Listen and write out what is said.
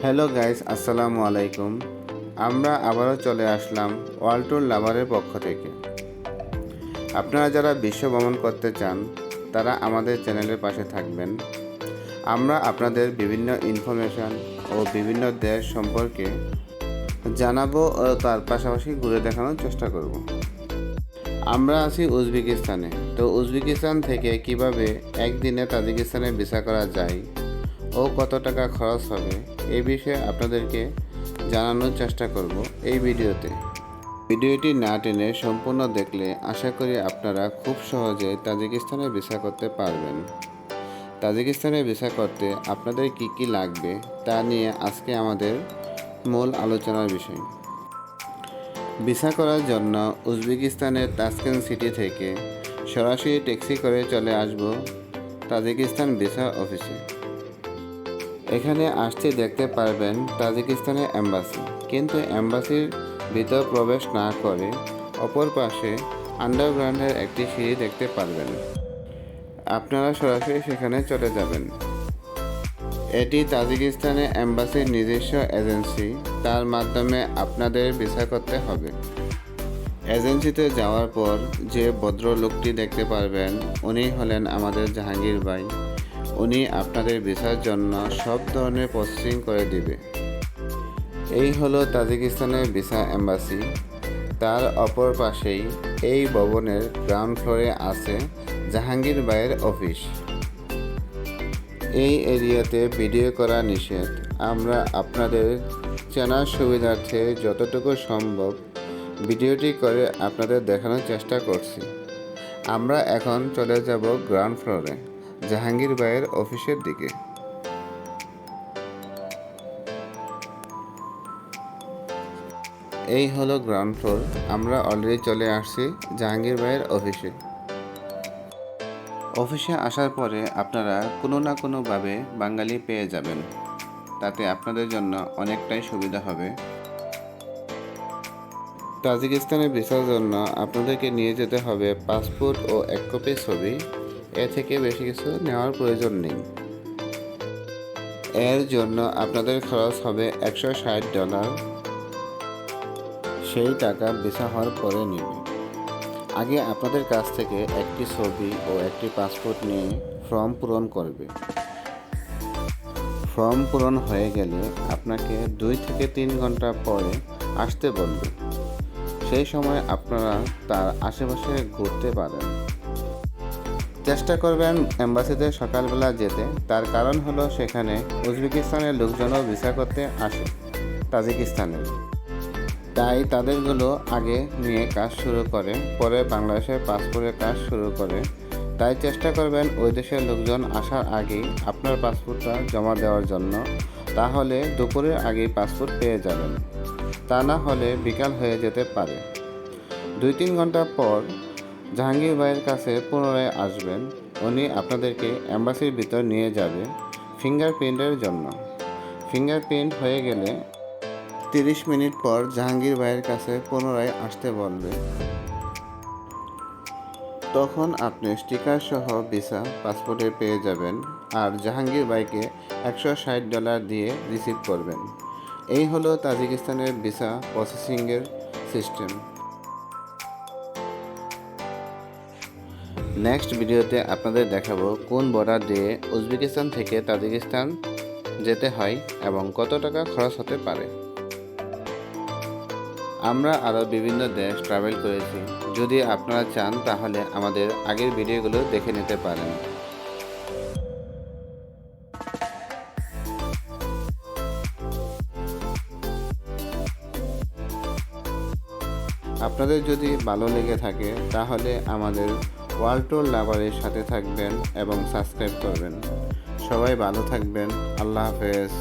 Hello guys, আসসালামু আলাইকুম। আমরা আবারও চলে আসলাম ওয়ার্ল্ড ট্যুর লাভারের পক্ষ থেকে। আপনারা যারা বিশ্ব ভ্রমণ করতে চান তারা আমাদের চ্যানেলের পাশে থাকবেন। আমরা আপনাদের বিভিন্ন ইনফরমেশন ও বিভিন্ন দেশ সম্পর্কে জানাবো ও তার পাশাপাশি ঘুরে দেখানোর চেষ্টা করব। আমরা আছি উজবেকিস্তানে। তো উজবেকিস্তান থেকে কিভাবে একদিনে তাজিকিস্তানে ভিসা করা যায় ও কত টাকা খরচ হবে এই বিষয়ে আপনাদেরকে জানানোর চেষ্টা করব এই ভিডিওতে। ভিডিওটি না টেনে সম্পূর্ণ দেখলে আশা করি আপনারা খুব সহজে তাজিকিস্তানে ভিসা করতে পারবেন। তাজিকিস্তানে ভিসা করতে আপনাদের কি কি লাগবে তা নিয়ে আজকে আমাদের মূল আলোচনার বিষয়। ভিসা করার জন্য উজবেকিস্তানের তাসকেন্ট সিটি থেকে সরাসরি ট্যাক্সি করে চলে আসব তাজিকিস্তান ভিসা অফিসে। এখানে আসতে দেখতে পারবেন তাজিকিস্তানের এম্বাসি, কিন্তু এম্বাসির ভিতর প্রবেশ না করে অপর পাশে আন্ডারগ্রাউন্ডের একটি সিঁড়ি দেখতে পারবেন। আপনারা সরাসরি সেখানে চলে যাবেন। এটি তাজিকিস্তানের এম্বাসির নিজস্ব এজেন্সি, তার মাধ্যমে আপনাদের ভিসা করতে হবে। এজেন্সিতে যাওয়ার পর যে ভদ্রলোকটি দেখতে পারবেন উনি হলেন আমাদের জাহাঙ্গীর ভাই। উনি আপনাদের ভিসার জন্য সব ধরনের প্রসেসিং করে দিবে। এই হলো তাজিকিস্তানের ভিসা এম্বাসি। তার অপর পাশেই এই ভবনের গ্রাউন্ড ফ্লোরে আছে জাহাঙ্গীর ভাইয়ের অফিস। এই এরিয়াতে ভিডিও করা নিষেধ। আমরা আপনাদের চেনার সুবিধার্থে যতটুকু সম্ভব ভিডিওটি করে আপনাদের দেখানোর চেষ্টা করছি। আমরা এখন চলে যাব গ্রাউন্ড ফ্লোরে জাহাঙ্গীর ভাইয়ের অফিসের দিকে। এই হলো গ্রাউন্ড ফ্লোর। আমরা অলরেডি চলে আসছি জাহাঙ্গীর ভাইয়ের অফিসে। অফিসে আসার পরে আপনারা কোনো না কোনোভাবে বাঙালি পেয়ে যাবেন, তাতে আপনাদের জন্য অনেকটাই সুবিধা হবে। তাজিকিস্তানের ভিসার জন্য আপনাদেরকে নিয়ে যেতে হবে পাসপোর্ট ও এক কপি ছবি। এর থেকে বেশি কিছু নেওয়ার প্রয়োজন নেই। এর জন্য আপনাদের খরচ হবে $160। সেই টাকা ভিসা হওয়ার পরে নেবে। আগে আপনাদের কাছ থেকে একটি ছবি ও একটি পাসপোর্ট নিয়ে ফর্ম পূরণ করবে। ফর্ম পূরণ হয়ে গেলে আপনাকে 2 থেকে 3 ঘন্টা পরে আসতে বলবে। সেই সময় আপনারা তার আশেপাশে ঘুরতে পারেন। চেষ্টা করবেন এম্বাসিতে সকালবেলা যেতে। তার কারণ হলো সেখানে উজবেকিস্তানের লোকজনও ভিসা করতে আসে তাজিকিস্তানের, তাই তাদেরগুলো আগে নিয়ে কাজ শুরু করে, পরে বাংলাদেশের পাসপোর্টের কাজ শুরু করে। তাই চেষ্টা করবেন ওই দেশের লোকজন আসার আগেই আপনার পাসপোর্টটা জমা দেওয়ার জন্য। তাহলে দুপুরের আগেই পাসপোর্ট পেয়ে যাবেন। তা না হলে বিকাল হয়ে যেতে পারে। 2-3 ঘন্টা পর জাহাঙ্গীর ভাইয়ের কাছে পুনরায় আসবেন। উনি আপনাদেরকে এম্বাসির ভিতর নিয়ে যাবে ফিঙ্গারপ্রিন্টের জন্য। ফিঙ্গারপ্রিন্ট হয়ে গেলে 30 মিনিট পর জাহাঙ্গীর ভাইয়ের কাছে পুনরায় আসতে বলবে। তখন আপনি স্টিকার সহ ভিসা পাসপোর্টে পেয়ে যাবেন আর জাহাঙ্গীর ভাইকে $160 দিয়ে রিসিভ করবেন। এই হলো তাজিকিস্তানের ভিসা প্রসেসিংয়ের সিস্টেম। নেক্সট ভিডিওতে আপনাদের দেখাবো কোন বর্ডার দিয়ে উজবেকিস্তান থেকে তাজিকিস্তান যেতে হয় এবং কত টাকা খরচ হতে পারে। আমরা আরও বিভিন্ন দেশ ট্রাভেল করেছি। যদি আপনারা চান তাহলে আমাদের আগের ভিডিওগুলো দেখে নিতে পারেন। আপনাদের যদি ভালো লেগে থাকে তাহলে আমাদের ওয়ার্ল্ড ট্যুর লাভারের সাথে থাকবেন এবং সাবস্ক্রাইব করবেন। সবাই ভালো থাকবেন। আল্লাহ হাফেজ।